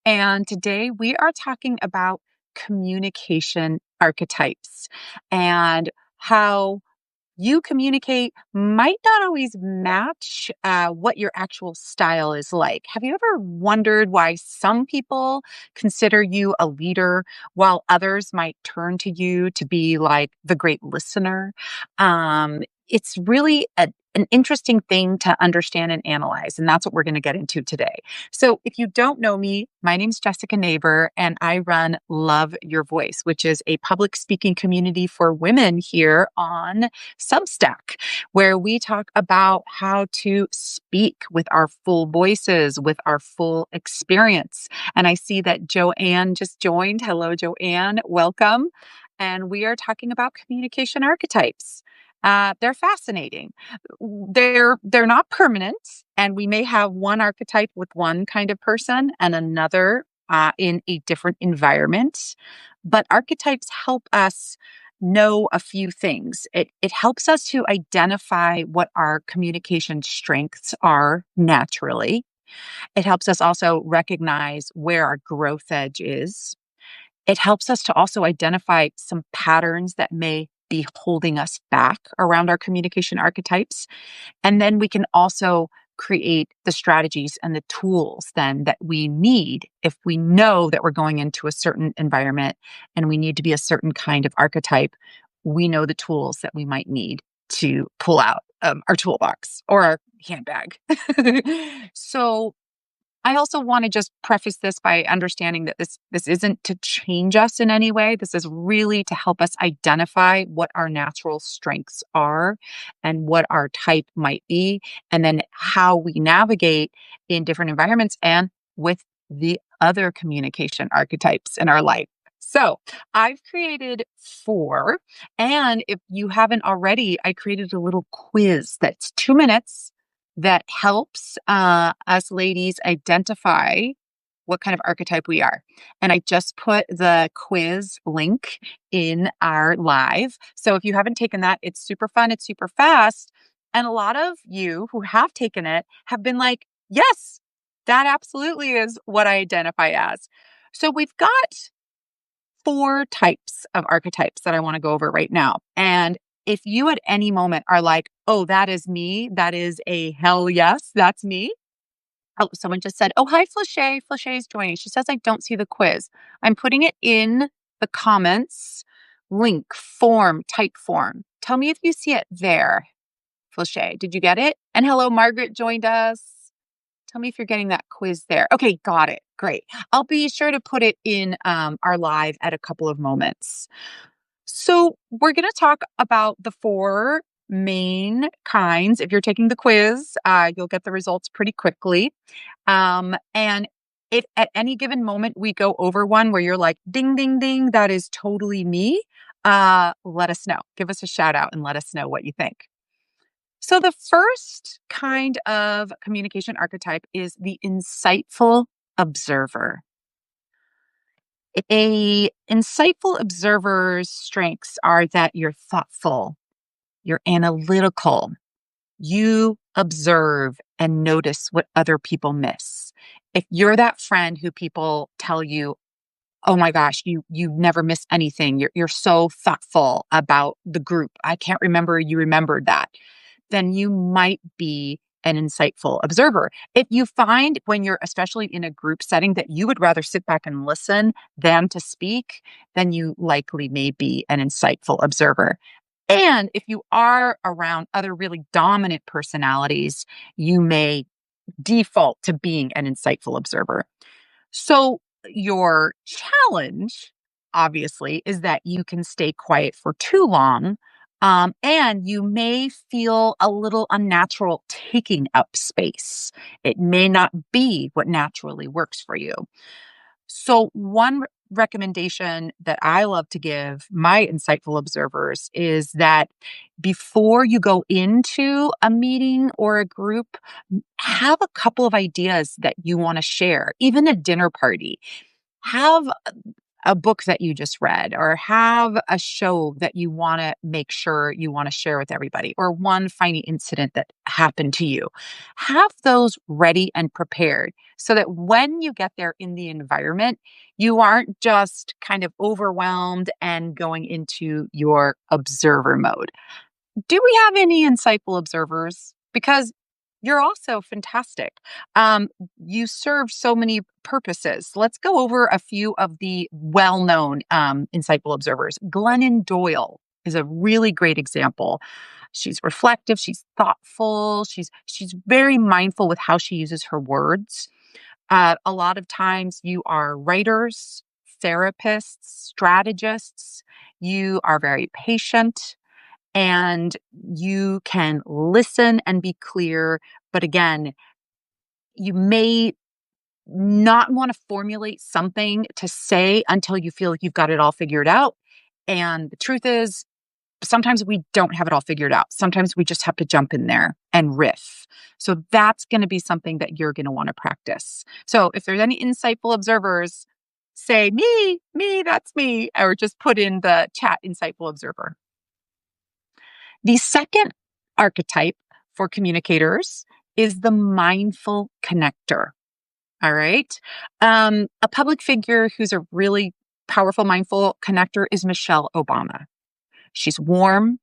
And today we are talking about communication archetypes and how you communicate might not always match what your actual style is like. Have you ever wondered why some people consider you a leader while others might turn to you to be like the great listener? It's really an interesting thing to understand and analyze, and that's what we're going to get into today. So, if you don't know me, my name's Jessica Neighbor, and I run Love Your Voice, which is a public speaking community for women here on Substack, where we talk about how to speak with our full voices, with our full experience. And I see that Joanne just joined. Hello, Joanne. Welcome. And we are talking about communication archetypes. They're fascinating. They're not permanent, and we may have one archetype with one kind of person and another in a different environment. But archetypes help us know a few things. It helps us to identify what our communication strengths are naturally. It helps us also recognize where our growth edge is. It helps us to also identify some patterns that may be holding us back around our communication archetypes. And then we can also create the strategies and the tools then that we need if we know that we're going into a certain environment and we need to be a certain kind of archetype. We know the tools that we might need to pull out our toolbox or our handbag. So I also want to just preface this by understanding that this isn't to change us in any way. This is really to help us identify what our natural strengths are and what our type might be, and then how we navigate in different environments and with the other communication archetypes in our life. So I've created 4, and if you haven't already, I created a little quiz that's 2 minutes that helps us ladies identify what kind of archetype we are. And I just put the quiz link in our live. So if you haven't taken that, it's super fun, it's super fast. And a lot of you who have taken it have been like, yes, that absolutely is what I identify as. So we've got 4 types of archetypes that I want to go over right now. And if you at any moment are like, oh, that is me, that is a hell yes, that's me. Oh, someone just said, oh, hi, Flachet. Flachet is joining. She says, I don't see the quiz. I'm putting it in the comments, link, form, type form. Tell me if you see it there, Flachet. Did you get it? And hello, Margaret joined us. Tell me if you're getting that quiz there. Okay, got it. Great. I'll be sure to put it in our live at a couple of moments. So we're going to talk about the 4 main kinds. If you're taking the quiz, you'll get the results pretty quickly. And if at any given moment we go over one where you're like, ding, ding, ding, that is totally me, let us know. Give us a shout out and let us know what you think. So the first kind of communication archetype is the insightful observer. A insightful observer's strengths are that you're thoughtful, you're analytical, you observe and notice what other people miss. If you're that friend who people tell you, oh my gosh, you never miss anything. You're so thoughtful about the group. I can't remember you remembered that. Then you might be an insightful observer. If you find when you're especially in a group setting that you would rather sit back and listen than to speak, then you likely may be an insightful observer. And if you are around other really dominant personalities, you may default to being an insightful observer. So your challenge, obviously, is that you can stay quiet for too long. And you may feel a little unnatural taking up space. It may not be what naturally works for you. So one recommendation that I love to give my insightful observers is that before you go into a meeting or a group, have a couple of ideas that you want to share, even a dinner party. Have a book that you just read, or have a show that you want to make sure you want to share with everybody, or one funny incident that happened to you. Have those ready and prepared so that when you get there in the environment, you aren't just kind of overwhelmed and going into your observer mode. Do we have any insightful observers? Because you're also fantastic. Um, you serve so many purposes. Let's go over a few of the well-known insightful observers. Glennon Doyle is a really great example. She's reflective. She's thoughtful. She's very mindful with how she uses her words. A lot of times, you are writers, therapists, strategists. You are very patient and you can listen and be clear. But again, you may not want to formulate something to say until you feel like you've got it all figured out. And the truth is, sometimes we don't have it all figured out. Sometimes we just have to jump in there and riff. So that's going to be something that you're going to want to practice. So if there's any insightful observers, say me, that's me, or just put in the chat insightful observer. The second archetype for communicators is the mindful connector. All right. A public figure who's a really powerful mindful connector is Michelle Obama. She's warm.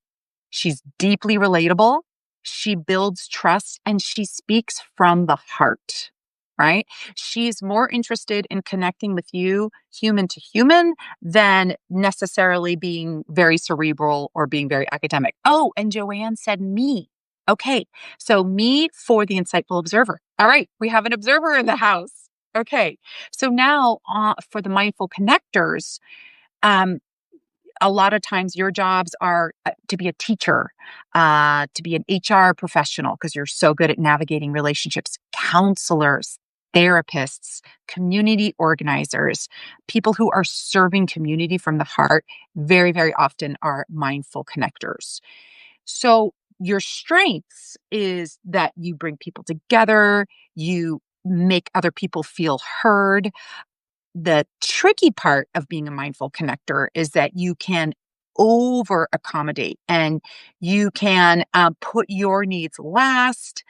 She's deeply relatable. She builds trust and she speaks from the heart, right? She's more interested in connecting with you human to human than necessarily being very cerebral or being very academic. Oh, and Joanne said me. Okay, so me for the insightful observer. All right, we have an observer in the house. Okay, so now for the mindful connectors, um, a lot of times your jobs are to be a teacher, to be an HR professional, because you're so good at navigating relationships, counselors, therapists, community organizers, people who are serving community from the heart, very, very often are mindful connectors. So your strengths is that you bring people together, you make other people feel heard. The tricky part of being a mindful connector is that you can over accommodate and you can put your needs last,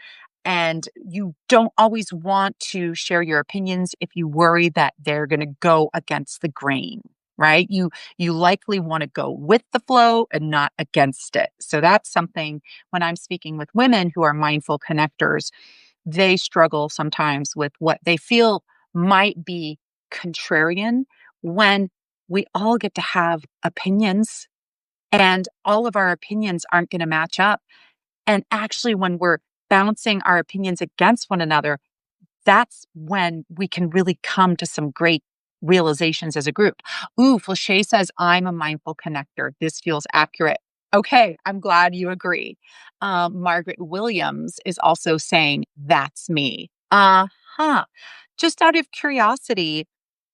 and you don't always want to share your opinions if you worry that they're going to go against the grain, right? You likely want to go with the flow and not against it. So that's something when I'm speaking with women who are mindful connectors, they struggle sometimes with what they feel might be contrarian when we all get to have opinions and all of our opinions aren't going to match up. And actually, when we're bouncing our opinions against one another, that's when we can really come to some great realizations as a group. Ooh, Flashay says, I'm a mindful connector. This feels accurate. Okay, I'm glad you agree. Margaret Williams is also saying, that's me. Uh-huh. Just out of curiosity,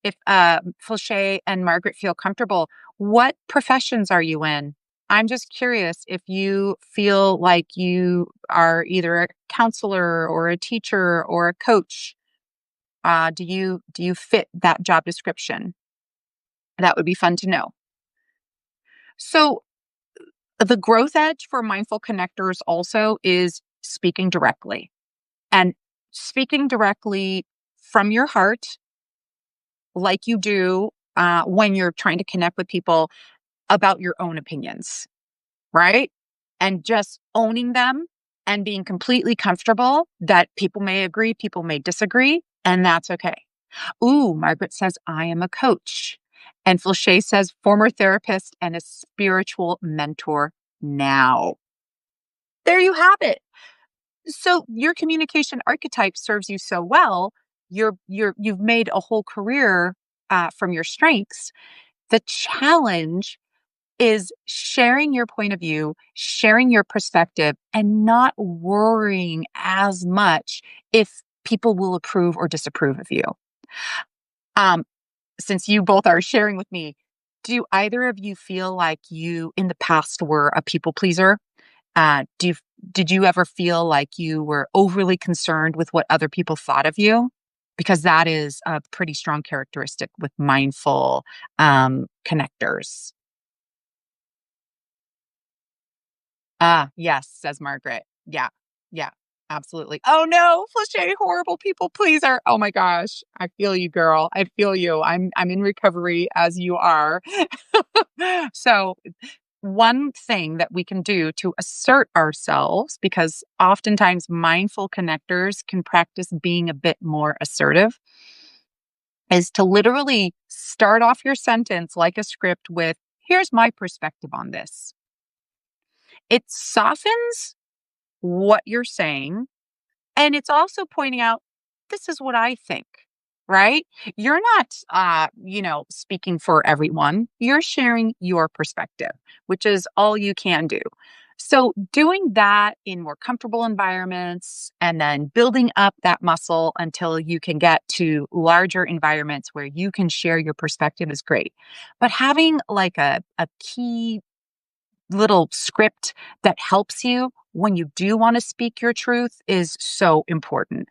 if Flashay and Margaret feel comfortable, what professions are you in? I'm just curious if you feel like you are either a counselor or a teacher or a coach. Do you fit that job description? That would be fun to know. So the growth edge for mindful connectors also is speaking directly, and speaking directly from your heart, like you do when you're trying to connect with people about your own opinions, right? And just owning them and being completely comfortable that people may agree, people may disagree, and that's okay. Ooh, Margaret says, I am a coach. And Flashay says, former therapist and a spiritual mentor now. There you have it. So your communication archetype serves you so well. You've made a whole career from your strengths. The challenge is sharing your point of view, sharing your perspective, and not worrying as much if people will approve or disapprove of you. Um, since you both are sharing with me, do either of you feel like you in the past were a people pleaser? Do you, did you ever feel like you were overly concerned with what other people thought of you? because that is a pretty strong characteristic with mindful connectors. Ah, yes, says Margaret. Yeah, yeah, absolutely. Oh no, Flachet, horrible people pleaser. Oh my gosh, I feel you, girl. I feel you. I'm in recovery as you are. So one thing that we can do to assert ourselves, because oftentimes mindful connectors can practice being a bit more assertive, is to literally start off your sentence like a script with, here's my perspective on this. It softens what you're saying, and it's also pointing out, this is what I think, right? You're not, speaking for everyone. You're sharing your perspective, which is all you can do. So, doing that in more comfortable environments and then building up that muscle until you can get to larger environments where you can share your perspective is great. But having like a key little script that helps you when you do want to speak your truth is so important.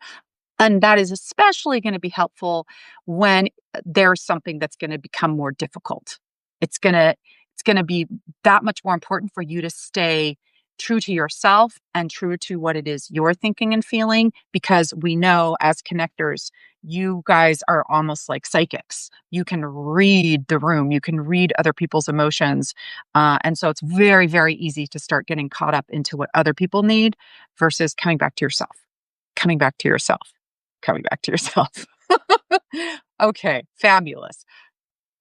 And that is especially going to be helpful when there's something that's going to become more difficult. It's going to be that much more important for you to stay true to yourself and true to what it is you're thinking and feeling, because we know as connectors, you guys are almost like psychics. You can read the room, you can read other people's emotions. And so it's very, very easy to start getting caught up into what other people need versus coming back to yourself, coming back to yourself, coming back to yourself. Okay, fabulous.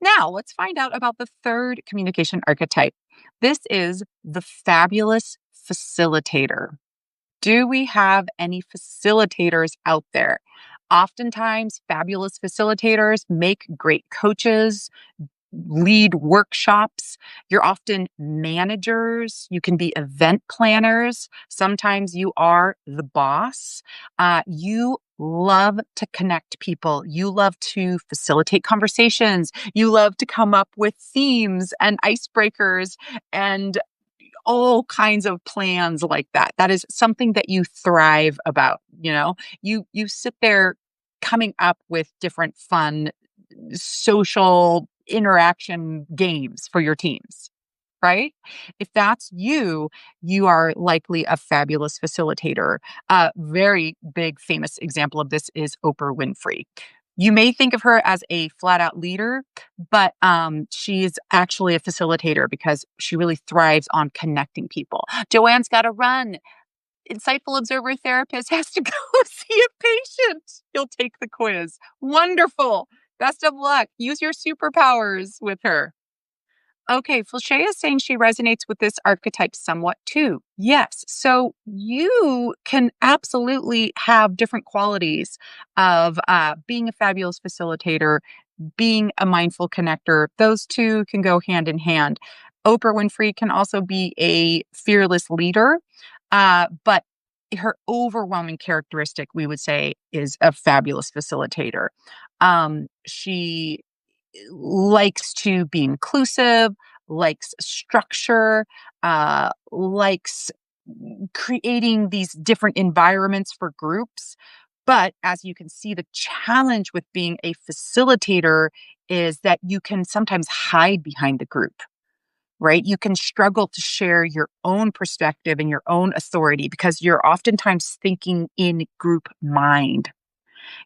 Now let's find out about the third communication archetype. This is the fabulous facilitator. Do we have any facilitators out there? Oftentimes, fabulous facilitators make great coaches, lead workshops. You're often managers. You can be event planners. Sometimes you are the boss. You love to connect people. You love to facilitate conversations. You love to come up with themes and icebreakers and all kinds of plans like that. That is something that you thrive about, you know? You sit there coming up with different fun social interaction games for your teams, right? If that's you, you are likely a fabulous facilitator. A very big famous example of this is Oprah Winfrey. You may think of her as a flat out leader, but she's actually a facilitator because she really thrives on connecting people. Joanne's got to run. Insightful observer therapist has to go see a patient. You'll take the quiz. Wonderful. Best of luck. Use your superpowers with her. Okay, Flachet is saying she resonates with this archetype somewhat too. Yes, so you can absolutely have different qualities of being a fabulous facilitator, being a mindful connector. Those two can go hand in hand. Oprah Winfrey can also be a fearless leader, but her overwhelming characteristic, we would say, is a fabulous facilitator. She likes to be inclusive, likes structure, likes creating these different environments for groups. But as you can see, the challenge with being a facilitator is that you can sometimes hide behind the group, right? You can struggle to share your own perspective and your own authority because you're oftentimes thinking in group mind.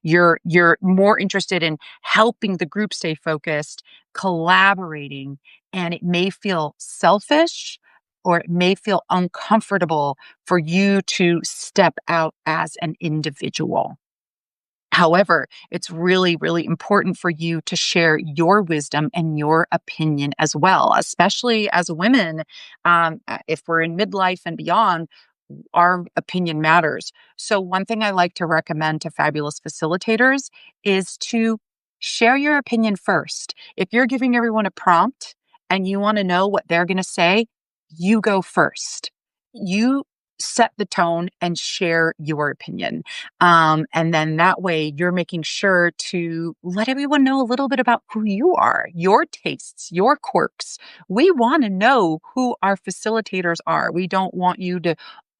You're more interested in helping the group stay focused, collaborating, and it may feel selfish or it may feel uncomfortable for you to step out as an individual. However, it's really, really important for you to share your wisdom and your opinion as well, especially as women. If we're in midlife and beyond, our opinion matters. So, one thing I like to recommend to fabulous facilitators is to share your opinion first. If you're giving everyone a prompt and you want to know what they're going to say, you go first. You set the tone and share your opinion. And then that way you're making sure to let everyone know a little bit about who you are, your tastes, your quirks. We want to know who our facilitators are. We don't want you to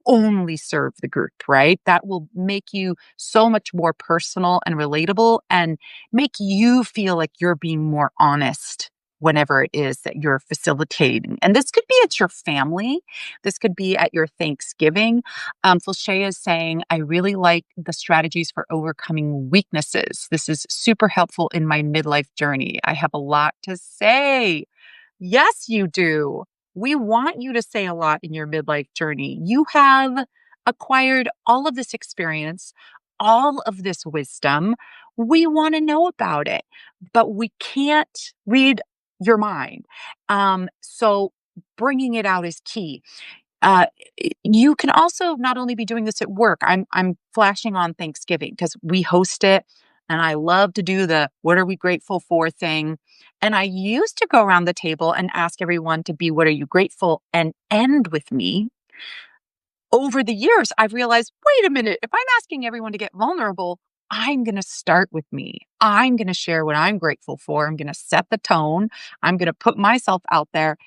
only serve the group, right? That will make you so much more personal and relatable and make you feel like you're being more honest whenever it is that you're facilitating. And this could be at your family. This could be at your Thanksgiving. Felicia is saying, I really like the strategies for overcoming weaknesses. This is super helpful in my midlife journey. I have a lot to say. Yes, you do. We want you to say a lot in your midlife journey. You have acquired all of this experience, all of this wisdom. We want to know about it, but we can't read your mind. So bringing it out is key. Uh, you can also not only be doing this at work. I'm flashing on Thanksgiving because we host it, and I love to do the "What are we grateful for?" thing. And I used to go around the table and ask everyone to be "What are you grateful?" and end with me. Over the years, I've realized, wait a minute, if I'm asking everyone to get vulnerable, I'm going to start with me. I'm going to share what I'm grateful for. I'm going to set the tone. I'm going to put myself out there.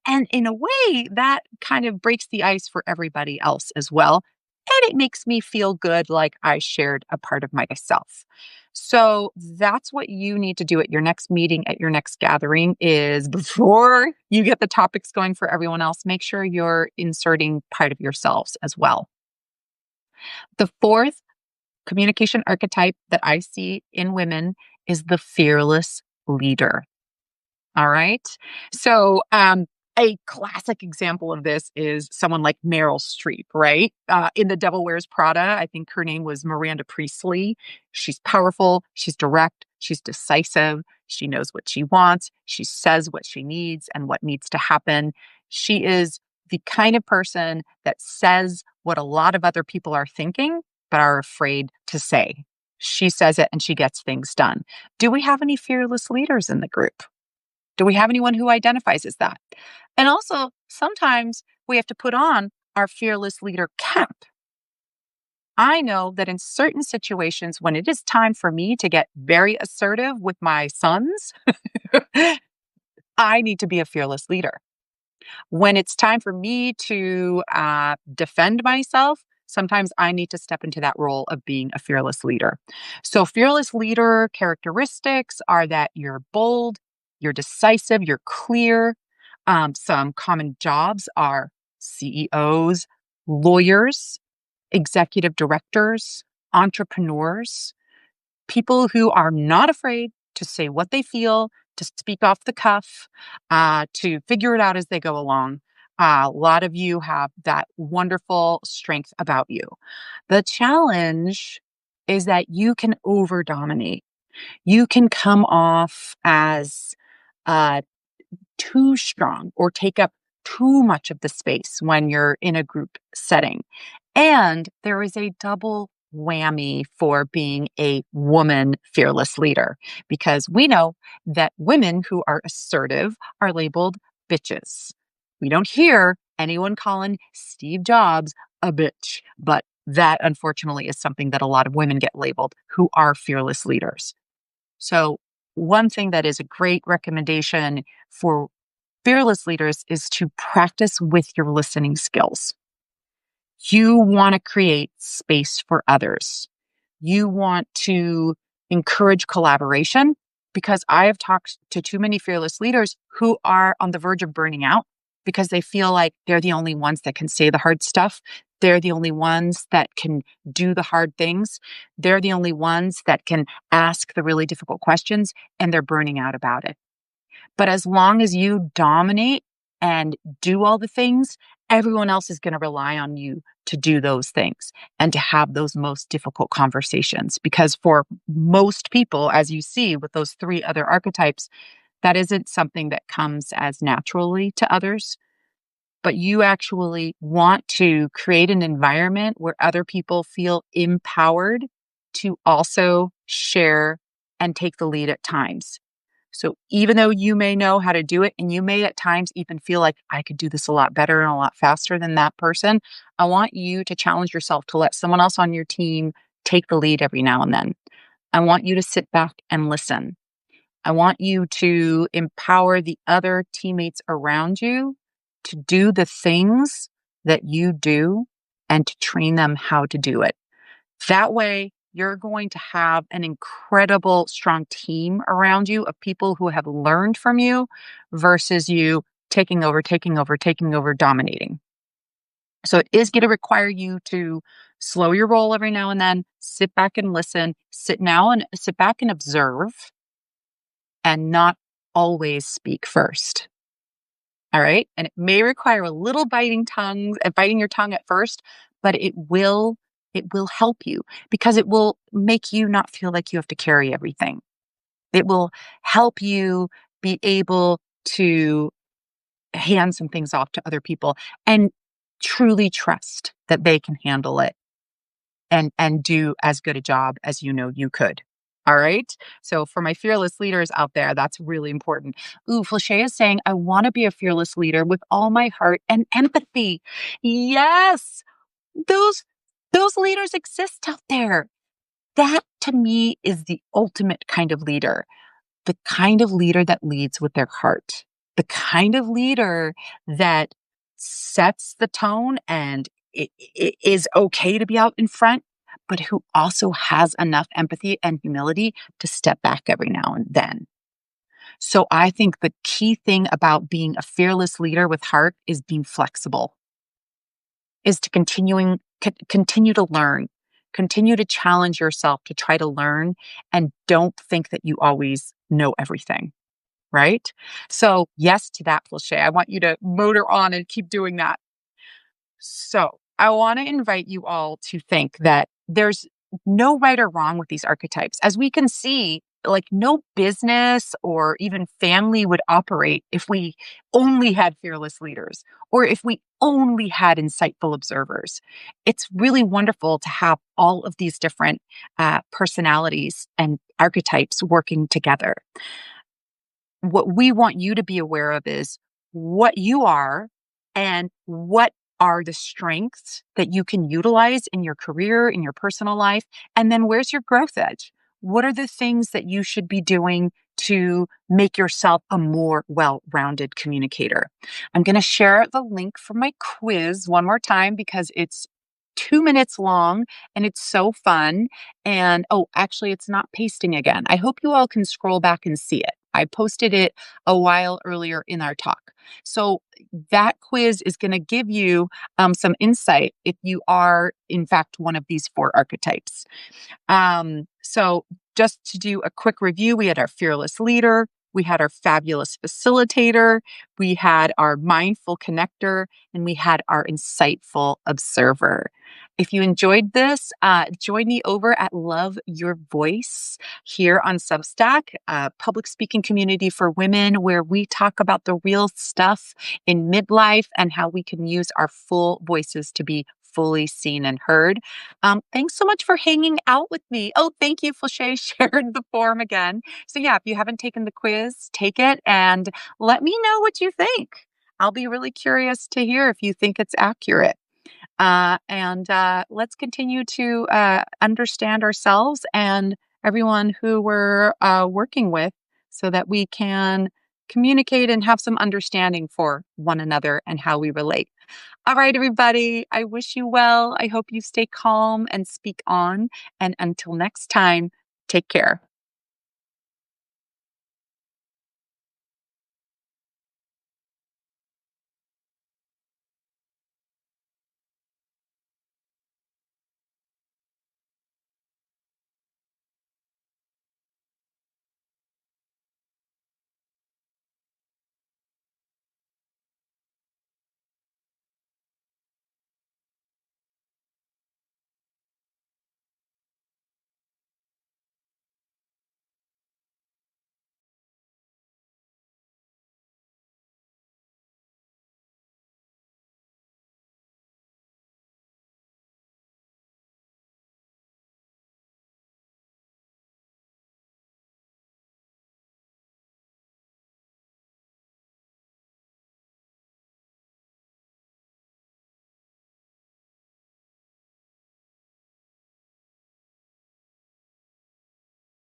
And in a way, that kind of breaks the ice for everybody else as well. And it makes me feel good, like I shared a part of myself. So that's what you need to do at your next meeting, at your next gathering, is before you get the topics going for everyone else, make sure you're inserting part of yourselves as well. The fourth communication archetype that I see in women is the fearless leader. All right. So, a classic example of this is someone like Meryl Streep, right? In The Devil Wears Prada, I think her name was Miranda Priestley. She's powerful, she's direct, she's decisive, she knows what she wants, she says what she needs and what needs to happen. She is the kind of person that says what a lot of other people are thinking, but are afraid to say. She says it and she gets things done. Do we have any fearless leaders in the group? Do we have anyone who identifies as that? And also, sometimes we have to put on our fearless leader cap. I know that in certain situations, when it is time for me to get very assertive with my sons, I need to be a fearless leader. When it's time for me to defend myself, sometimes I need to step into that role of being a fearless leader. So, fearless leader characteristics are that you're bold, you're decisive, you're clear. Some common jobs are CEOs, lawyers, executive directors, entrepreneurs, people who are not afraid to say what they feel, to speak off the cuff, to figure it out as they go along. A lot of you have that wonderful strength about you. The challenge is that you can over dominate. You can come off as uh, too strong or take up too much of the space when you're in a group setting. And there is a double whammy for being a woman fearless leader because we know that women who are assertive are labeled bitches. We don't hear anyone calling Steve Jobs a bitch, but that unfortunately is something that a lot of women get labeled who are fearless leaders. So, one thing that is a great recommendation for fearless leaders is to practice with your listening skills. You want to create space for others. You want to encourage collaboration because I have talked to too many fearless leaders who are on the verge of burning out because they feel like they're the only ones that can say the hard stuff. They're the only ones that can do the hard things. They're the only ones that can ask the really difficult questions, and they're burning out about it. But as long as you dominate and do all the things, everyone else is going to rely on you to do those things and to have those most difficult conversations. Because for most people, as you see with those three other archetypes, that isn't something that comes as naturally to others. But you actually want to create an environment where other people feel empowered to also share and take the lead at times. So even though you may know how to do it and you may at times even feel like I could do this a lot better and a lot faster than that person, I want you to challenge yourself to let someone else on your team take the lead every now and then. I want you to sit back and listen. I want you to empower the other teammates around you to do the things that you do and to train them how to do it. That way, you're going to have an incredible, strong team around you of people who have learned from you versus you taking over, dominating. So it is going to require you to slow your roll every now and then, sit back and listen, sit back and observe, and not always speak first. All right. And it may require a little biting your tongue at first, but it will help you because it will make you not feel like you have to carry everything. It will help you be able to hand some things off to other people and truly trust that they can handle it and do as good a job as you know you could. All right. So for my fearless leaders out there, that's really important. Ooh, Flashay is saying, I want to be a fearless leader with all my heart and empathy. Yes, those those leaders exist out there. That to me is the ultimate kind of leader. The kind of leader that leads with their heart. The kind of leader that sets the tone and it is okay to be out in front, but who also has enough empathy and humility to step back every now and then. So I think the key thing about being a fearless leader with heart is being flexible, is to continue to learn, continue to challenge yourself to try to learn, and don't think that you always know everything. Right? So, yes to that, Flashay. I want you to motor on and keep doing that. So, I want to invite you all to think that there's no right or wrong with these archetypes. As we can see, like no business or even family would operate if we only had fearless leaders or if we only had insightful observers. It's really wonderful to have all of these different personalities and archetypes working together. What we want you to be aware of is what you are and what are the strengths that you can utilize in your career, in your personal life, and then where's your growth edge? What are the things that you should be doing to make yourself a more well-rounded communicator? I'm going to share the link for my quiz one more time because it's 2 minutes long and it's so fun. And oh, actually, it's not pasting again. I hope you all can scroll back and see it. I posted it a while earlier in our talk. So that quiz is going to give you some insight if you are, in fact, one of these four archetypes. So just to do a quick review, we had our fearless leader, we had our fabulous facilitator, we had our mindful connector, and we had our insightful observer. If you enjoyed this, join me over at Love Your Voice here on Substack, a public speaking community for women where we talk about the real stuff in midlife and how we can use our full voices to be fully seen and heard. Thanks so much for hanging out with me. Oh, thank you. Flashay shared the form again. So yeah, if you haven't taken the quiz, take it and let me know what you think. I'll be really curious to hear if you think it's accurate. And let's continue to understand ourselves and everyone who we're working with so that we can communicate and have some understanding for one another and how we relate. All right, everybody, I wish you well. I hope you stay calm and speak on. And until next time, take care.